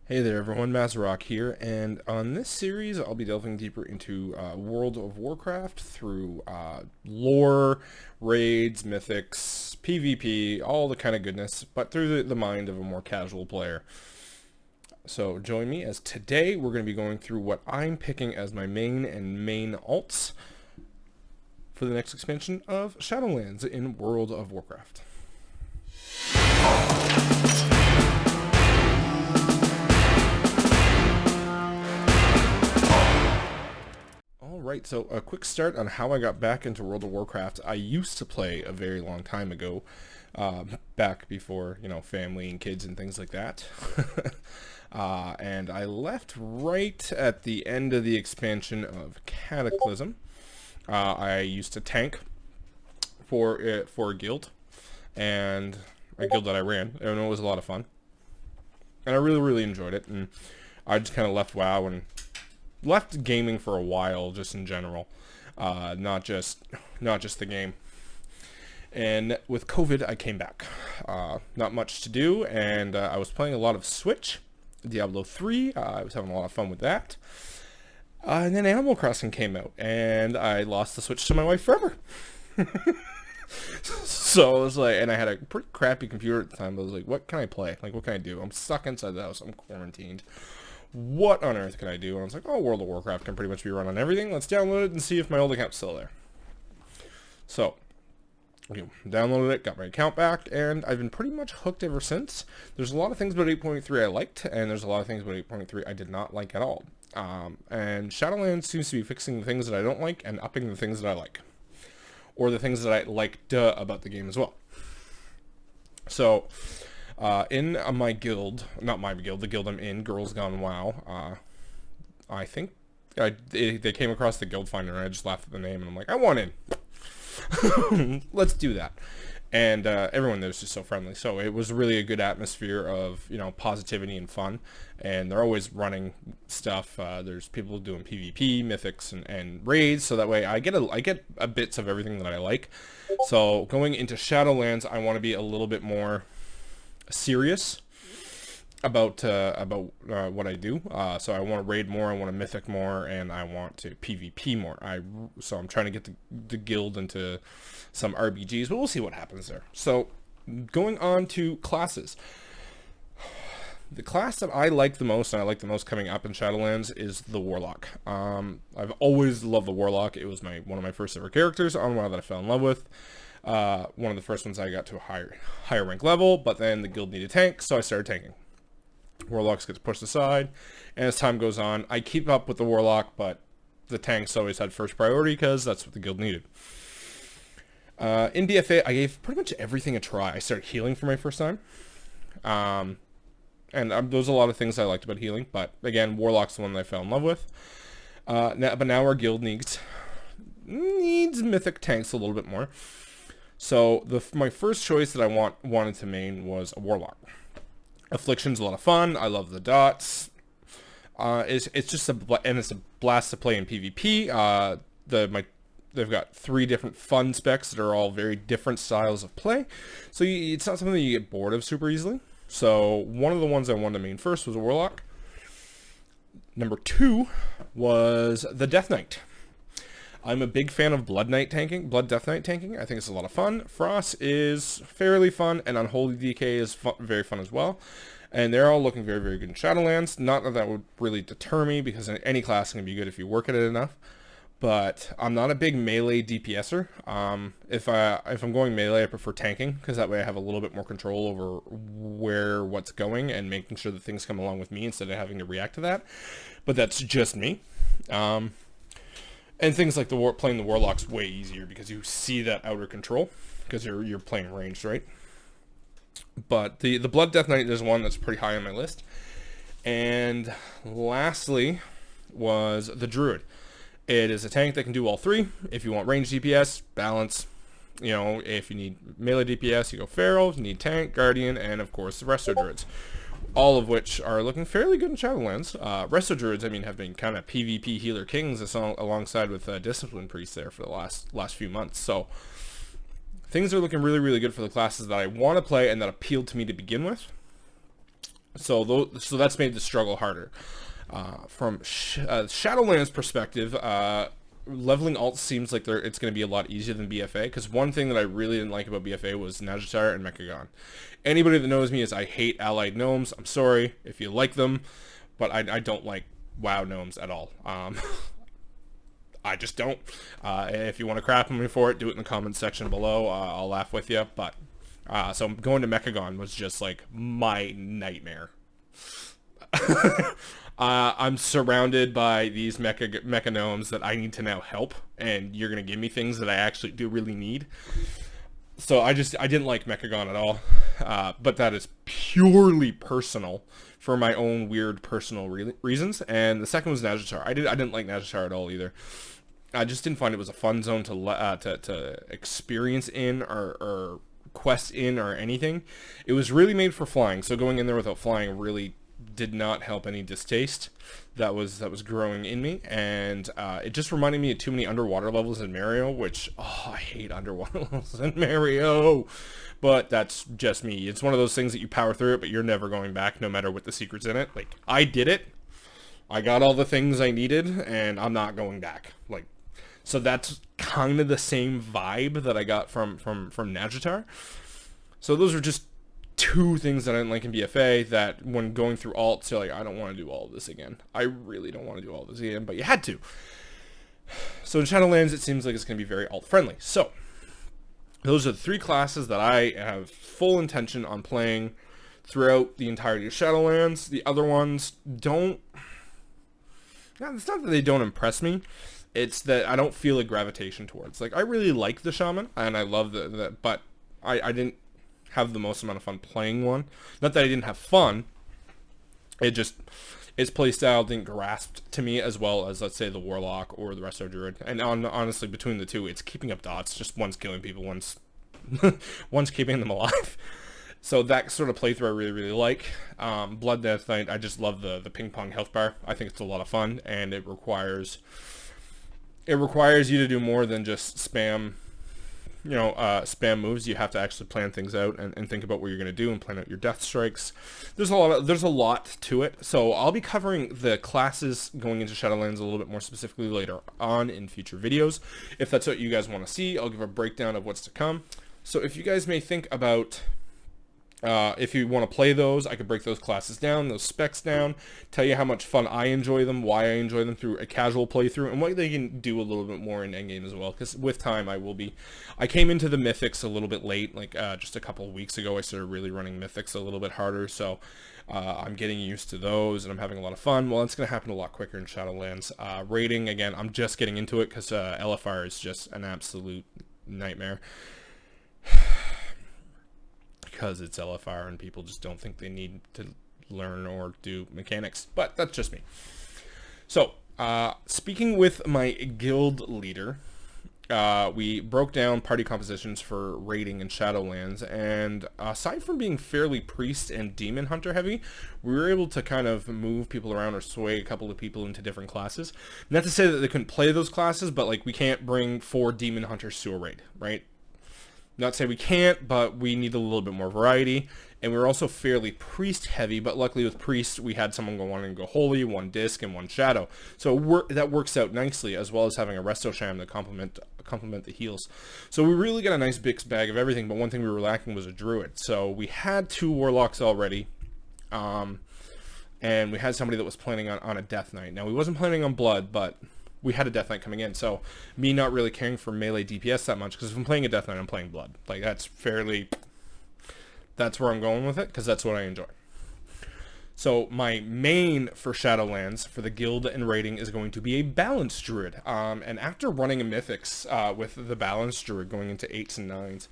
Hey there everyone, Mazarok here, and on this series I'll be delving deeper into World of Warcraft through lore, raids, mythics, PvP, all the kind of goodness, but through the mind of a more casual player. So join me as today we're going to be going through what I'm picking as my main alts for the next expansion of Shadowlands in World of Warcraft. Alright, so a quick start on how I got back into World of Warcraft. I used to play a very long time ago, back before, family and kids and things like that. And I left right at the end of the expansion of Cataclysm. I used to tank for a guild, and a guild that I ran, and it was a lot of fun. And I really enjoyed it, and I just kind of left WoW and left gaming for a while, just in general, not just the game. And with COVID, I came back. Not much to do, and I was playing a lot of Switch, Diablo 3. I was having a lot of fun with that. And then Animal Crossing came out, and I lost the Switch to my wife forever. So I was like, and I had a pretty crappy computer at the time. I was like, what can I play? Like, what can I do? I'm stuck inside the house. I'm quarantined. What on earth can I do? And I was like, oh, World of Warcraft can pretty much be run on everything. Let's download it and see if my old account's still there. So, downloaded it, got my account back, and I've been pretty much hooked ever since. There's a lot of things about 8.3 I liked, and there's a lot of things about 8.3 I did not like at all. And Shadowlands seems to be fixing the things that I don't like and upping the things that I like. Or the things that I liked about the game as well. So, in my guild, not my guild, the guild I'm in, Girls Gone WoW, I think they came across the guild finder and I just laughed at the name and I'm like, I want in. Let's do that. And everyone there is just so friendly. So it was really a good atmosphere of, positivity and fun. And they're always running stuff. There's people doing PvP, mythics, and raids. So that way I get a bits of everything that I like. So going into Shadowlands, I want to be a little bit more serious about what I do. So I want to raid more, I want to mythic more, and I want to PvP more. So I'm trying to get the guild into some RBGs, but we'll see what happens there. So going on to classes. The class that I like the most, and I like the most coming up in Shadowlands, is the Warlock. I've always loved the Warlock. It was one of my first ever characters on WoW that I fell in love with. One of the first ones I got to a higher rank level, but then the guild needed tank, so I started tanking. Warlocks get pushed aside, and as time goes on, I keep up with the Warlock, but the tanks always had first priority because that's what the guild needed. In BFA, I gave pretty much everything a try. I started healing for my first time. And there's a lot of things I liked about healing, but again, Warlock's the one that I fell in love with. But now our guild needs mythic tanks a little bit more. So my first choice that I wanted to main was a Warlock. Affliction's a lot of fun. I love the dots. It's just it's a blast to play in PvP. They've got 3 different fun specs that are all very different styles of play. So it's not something that you get bored of super easily. So one of the ones I wanted to main first was a Warlock. Number 2 was the Death Knight. I'm a big fan of Blood Death Knight tanking. I think it's a lot of fun. Frost is fairly fun, and Unholy DK is very fun as well. And they're all looking very good in Shadowlands. Not that would really deter me, because any class can be good if you work at it enough. But I'm not a big melee DPSer. If I'm going melee, I prefer tanking, because that way I have a little bit more control over what's going and making sure that things come along with me instead of having to react to that. But that's just me. And things like playing the Warlock's way easier because you see that outer control because you're playing ranged, right? But the Blood Death Knight is one that's pretty high on my list. And lastly was the Druid. It is a tank that can do all 3. If you want ranged DPS, balance. If you need melee DPS, you go Feral. If you need tank, Guardian, and of course the Resto Druids. All of which are looking fairly good in Shadowlands. Resto Druids, have been kind of PvP healer kings alongside with Discipline Priests there for the last few months. So things are looking really good for the classes that I want to play and that appealed to me to begin with. So that's made the struggle harder. From Shadowlands perspective, leveling alts seems like it's going to be a lot easier than BFA, because one thing that I really didn't like about BFA was Najatar and Mechagon. Anybody that knows me is I hate allied gnomes. I'm sorry if you like them, but I don't like WoW gnomes at all. I just don't. If you want to crap on me for it, do it in the comments section below. I'll laugh with you. But so going to Mechagon was just like my nightmare. I'm surrounded by these mecha gnomes that I need to now help, and you're gonna give me things that I actually do really need. So I didn't like Mechagon at all, but that is purely personal for my own weird personal reasons. And the second was Najatar. I didn't like Najatar at all either. I just didn't find it was a fun zone to experience in or quest in or anything. It was really made for flying, so going in there without flying really did not help any distaste that was growing in me, and it just reminded me of too many underwater levels in Mario, which I hate underwater levels in Mario, but that's just me. It's one of those things that you power through it, but you're never going back no matter what the secret's in it. Like, I did it, I got all the things I needed, and I'm not going back. Like, so that's kind of the same vibe that I got from Najatar. So those are just two things that I didn't like in BFA, that when going through alts, you're like, I don't want to do all of this again. I really don't want to do all of this again, but you had to. So in Shadowlands, it seems like it's going to be very alt-friendly. So those are the three classes that I have full intention on playing throughout the entirety of Shadowlands. The other ones don't... It's not that they don't impress me. It's that I don't feel a gravitation towards. Like, I really like the Shaman, and I love but I didn't have the most amount of fun playing one. Not that I didn't have fun, it just, its playstyle didn't grasp to me as well as, let's say, the Warlock or the Resto Druid. And honestly, between the two, it's keeping up dots. Just one's killing people, one's keeping them alive. So that sort of playthrough I really, really like. Blood Death Knight, I just love the ping pong health bar. I think it's a lot of fun, and it requires you to do more than just spam spam moves. You have to actually plan things out and think about what you're going to do and plan out your death strikes. There's a lot to it. So I'll be covering the classes going into Shadowlands a little bit more specifically later on in future videos. If that's what you guys want to see, I'll give a breakdown of what's to come. So if you guys may think about if you want to play those, I could break those classes down, those specs down, tell you how much fun I enjoy them, why I enjoy them through a casual playthrough, and what they can do a little bit more in endgame as well, because with time I came into the Mythics a little bit late, like just a couple of weeks ago I started really running Mythics a little bit harder, so I'm getting used to those, and I'm having a lot of fun. Well, it's going to happen a lot quicker in Shadowlands. Raiding, again, I'm just getting into it, because LFR is just an absolute nightmare. Because it's LFR and people just don't think they need to learn or do mechanics, but that's just me. So speaking with my guild leader, we broke down party compositions for raiding in Shadowlands, and aside from being fairly priest and demon hunter heavy, we were able to kind of move people around or sway a couple of people into different classes. Not to say that they couldn't play those classes, but like, we can't bring 4 demon hunters to a raid, right? Not to say we can't, but we need a little bit more variety. And we were also fairly priest heavy, but luckily with priest, we had someone wanting to go holy, 1 disc, and 1 shadow. So that works out nicely, as well as having a resto sham to complement the heals. So we really got a nice mixed bag of everything, but one thing we were lacking was a druid. So we had 2 warlocks already, and we had somebody that was planning on a death knight. Now, we wasn't planning on blood, but we had a death knight coming in, so me not really caring for melee DPS that much, because if I'm playing a death knight, I'm playing blood. Like, that's where I'm going with it, because that's what I enjoy. So my main for Shadowlands, for the guild and raiding, is going to be a balanced druid. And after running a Mythics with the balanced druid going into 8s and 9s,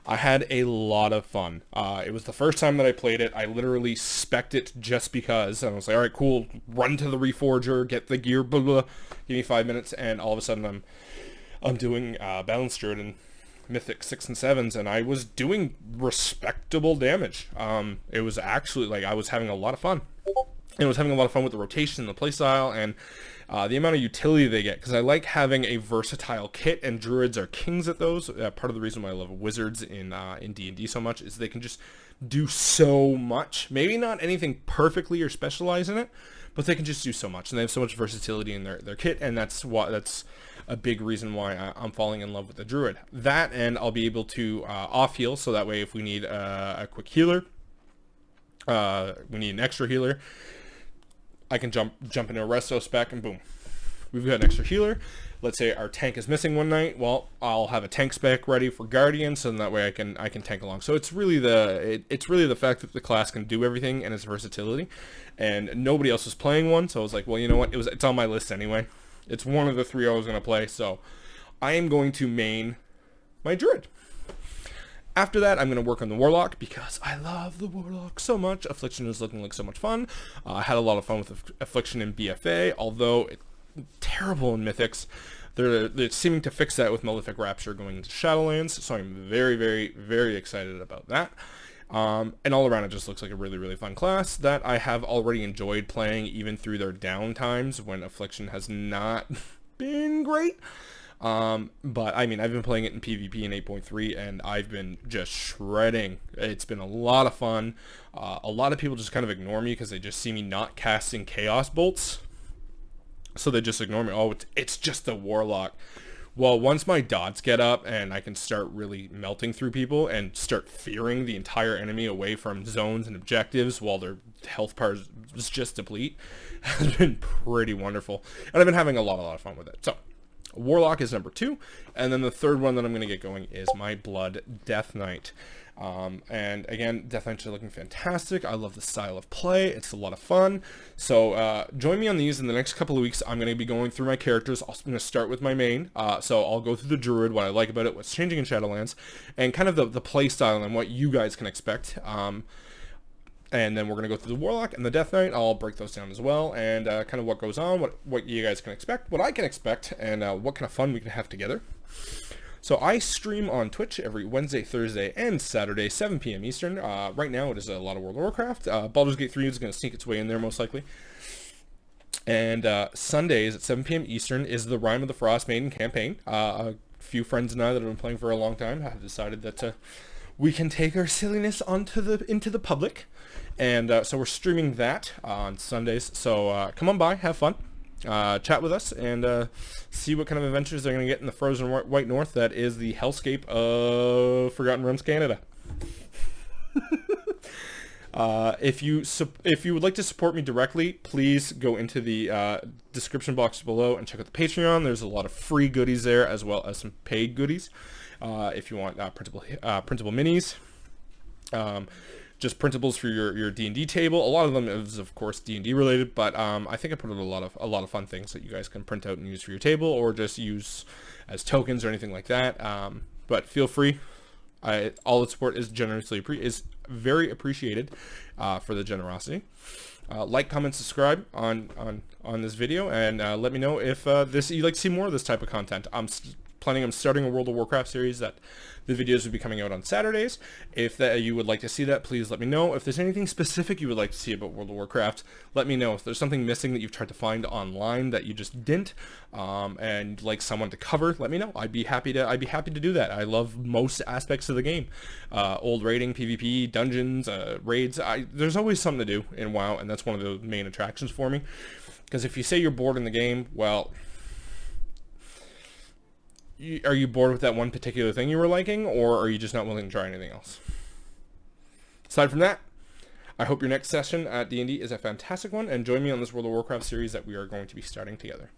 I had a lot of fun. It was the first time that I played it. I literally spec'd it just because. And I was like, all right, cool, run to the Reforger, get the gear, blah, blah, give me 5 minutes, and all of a sudden I'm doing balanced druid and Mythic 6 and 7s, and I was doing respectable damage. It was actually, like, I was having a lot of fun. And I was having a lot of fun with the rotation and the playstyle, and the amount of utility they get, because I like having a versatile kit, and druids are kings at those. Part of the reason why I love wizards in D&D so much is they can just do so much. Maybe not anything perfectly or specialize in it, but they can just do so much, and they have so much versatility in their kit, and that's a big reason why I'm falling in love with the druid. That, and I'll be able to off heal, so that way if we need a quick healer, we need an extra healer, I can jump into a resto spec, and boom, we've got an extra healer. Let's say our tank is missing one night. Well, I'll have a tank spec ready for Guardian, so that way I can tank along. So it's really the fact that the class can do everything and its versatility, and nobody else was playing one. So I was like, well, you know what? It's on my list anyway. It's one of the 3 I was going to play, so I am going to main my druid. After that, I'm going to work on the Warlock, because I love the Warlock so much. Affliction is looking like so much fun. I had a lot of fun with Affliction in BFA, although it's terrible in Mythics. They're seeming to fix that with Malefic Rapture going into Shadowlands, so I'm very, very, very excited about that. And all around, it just looks like a really, really fun class that I have already enjoyed playing, even through their down times when Affliction has not been great. But I mean, I've been playing it in PvP in 8.3, and I've been just shredding. It's been a lot of fun. A lot of people just kind of ignore me because they just see me not casting Chaos Bolts, so they just ignore me. Oh, it's just the Warlock. Well, once my dots get up and I can start really melting through people and start fearing the entire enemy away from zones and objectives while their health bars just deplete, has been pretty wonderful. And I've been having a lot of fun with it. So Warlock is number 2, and then the third one that I'm going to get going is my Blood Death Knight. And again, Death Knights are looking fantastic. I love the style of play. It's a lot of fun. So join me on these in the next couple of weeks. I'm going to be going through my characters. I'm going to start with my main. So I'll go through the druid, what I like about it, what's changing in Shadowlands, and kind of the play style and what you guys can expect. And then we're going to go through the Warlock and the Death Knight. I'll break those down as well, and kind of what goes on, what you guys can expect, what I can expect, and what kind of fun we can have together. So I stream on Twitch every Wednesday, Thursday, and Saturday, 7 p.m. Eastern. Right now it is a lot of World of Warcraft. Baldur's Gate 3 is going to sneak its way in there most likely. And Sundays at 7 p.m. Eastern is the Rime of the Frost Maiden campaign. A few friends and I that have been playing for a long time have decided that we can take our silliness into the public. And so we're streaming that on Sundays. So come on by, have fun. Chat with us and see what kind of adventures they're going to get in the frozen white north that is the hellscape of Forgotten Realms Canada. If you would like to support me directly, please go into the description box below and check out the Patreon. There's a lot of free goodies there, as well as some paid goodies. If you want printable minis, just printables for your D&D table. A lot of them is of course D&D related, but I think I put in a lot of fun things that you guys can print out and use for your table, or just use as tokens or anything like that. But feel free. All the support is very appreciated for the generosity. Like, comment, subscribe on this video, and let me know if you'd like to see more of this type of content. I'm starting a World of Warcraft series that the videos will be coming out on Saturdays. If you would like to see that, please let me know. If there's anything specific you would like to see about World of Warcraft, let me know. If there's something missing that you've tried to find online that you just didn't, and like someone to cover, let me know. I'd be happy to do that. I love most aspects of the game. Old raiding, PvP, dungeons, raids. There's always something to do in WoW, and that's one of the main attractions for me. Because if you say you're bored in the game, well, are you bored with that one particular thing you were liking, or are you just not willing to try anything else? Aside from that, I hope your next session at D&D is a fantastic one, and join me on this World of Warcraft series that we are going to be starting together.